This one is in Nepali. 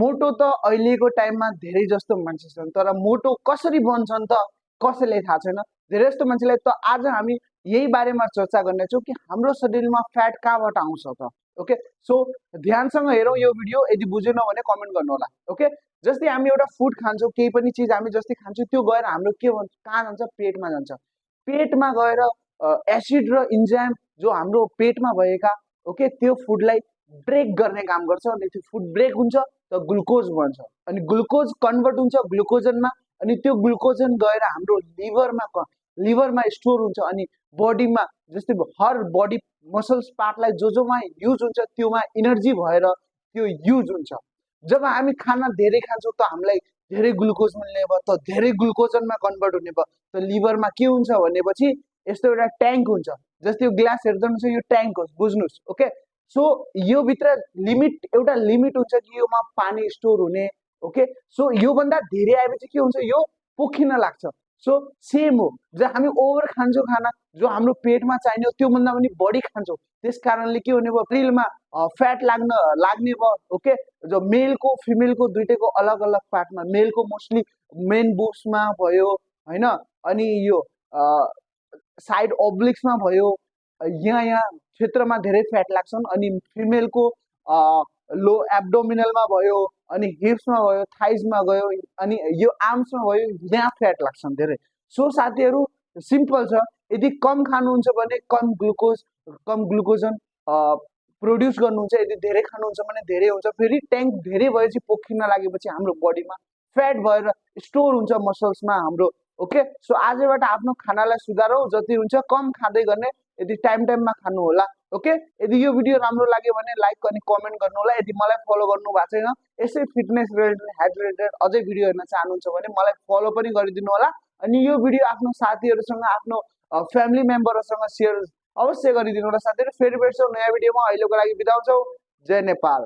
मोटो त अहिलेको टाइममा धेरै जस्तो मान्छे छन्, तर मोटो कसरी बन्छन् त कसैलाई थाहा छैन। धेरै जस्तो मान्छेलाई त आज हामी यही बारेमा चर्चा गर्नेछौँ कि हाम्रो शरीरमा फ्याट कहाँबाट आउँछ त। ओके, सो ध्यानसँग हेरौँ यो भिडियो। यदि बुझेन भने कमेन्ट गर्नु होला। ओके, जस्तै हामी एउटा फुड खान्छौँ, केही पनि चिज हामी जस्तै खान्छौँ, त्यो गएर हाम्रो के भन्छ, कहाँ जान्छ, पेटमा जान्छ। पेटमा गएर एसिड र इन्जाइम जो हाम्रो पेटमा भएका ओके त्यो फुडलाई ब्रेक गर्ने काम गर्छ, अनि त्यो फुड ब्रेक हुन्छ त ग्लुकोज बन्छ, अनि ग्लुकोज कन्भर्ट हुन्छ ग्लुकोजनमा, अनि त्यो ग्लुकोजन गएर हाम्रो लिभरमा स्टोर हुन्छ, अनि बडीमा जस्तै हर बडी मसल्स पार्टलाई जोमा युज हुन्छ त्योमा इनर्जी भएर त्यो युज हुन्छ। जब हामी खाना धेरै खान्छौँ त हामीलाई धेरै ग्लुकोज मिल्ने भयो, त धेरै ग्लुकोजनमा कन्भर्ट हुने भयो, त लिभरमा के हुन्छ भनेपछि यस्तो एउटा ट्याङ्क हुन्छ। जस्तै यो ग्लास हेर्नुहुन्छ, यो ट्याङ्क हो, बुझ्नुहोस्। ओके, सो यो भित्र एउटा लिमिट हुन्छ कि योमा पानी स्टोर हुने। ओके, सो योभन्दा धेरै आएपछि के हुन्छ, यो पोखिन लाग्छ। सो सेम हो, जब हामी ओभर खान्छौँ खाना, जो हाम्रो पेटमा चाहिने हो त्योभन्दा पनि बढी खान्छौँ, त्यस कारणले के हुने भयो, शरीरमा फ्याट लाग्ने भयो। ओके, जो मेलको फिमेलको दुइटैको अलग अलग पार्टमा, मेलको मोस्टली मेन बुक्समा भयो होइन, अनि यो साइड ओब्लिक्समा भयो, यहाँ क्षेत्रमा धेरै फ्याट लाग्छन्, अनि फिमेलको लो एब्डोमिनलमा भयो, अनि हिप्समा भयो, थाइजमा गयो, अनि यो आर्म्समा भयो, यहाँ फ्याट लाग्छन् धेरै। सो साथीहरू सिम्पल छ, यदि कम खानुहुन्छ भने कम ग्लुकोजन प्रोड्युस गर्नुहुन्छ, यदि धेरै खानुहुन्छ भने धेरै हुन्छ। फेरि ट्याङ्क धेरै भएपछि पोखिन लागेपछि हाम्रो बडीमा फ्याट भएर स्टोर हुन्छ मसल्समा हाम्रो। ओके, सो आजबाट आफ्नो खानालाई सुधारौँ, जति हुन्छ कम खाँदै गर्ने, यदि टाइममा खानु होला। ओके, यदि यो भिडियो राम्रो लाग्यो भने लाइक अनि कमेन्ट गर्नु होला। यदि मलाई फलो गर्नु भएको छैन, यसै फिटनेस रिलेटेड हेल्थ रिलेटेड अझै भिडियो हेर्न चाहनुहुन्छ भने मलाई फलो पनि गरिदिनु होला, अनि यो भिडियो आफ्नो साथीहरूसँग, आफ्नो फ्यामिली मेम्बरहरूसँग सेयर अवश्य गरिदिनु होला। साथीहरू फेरि भेट्छौँ नयाँ भिडियोमा। अहिलेको लागि बिदा हुन्छौँ। जय नेपाल।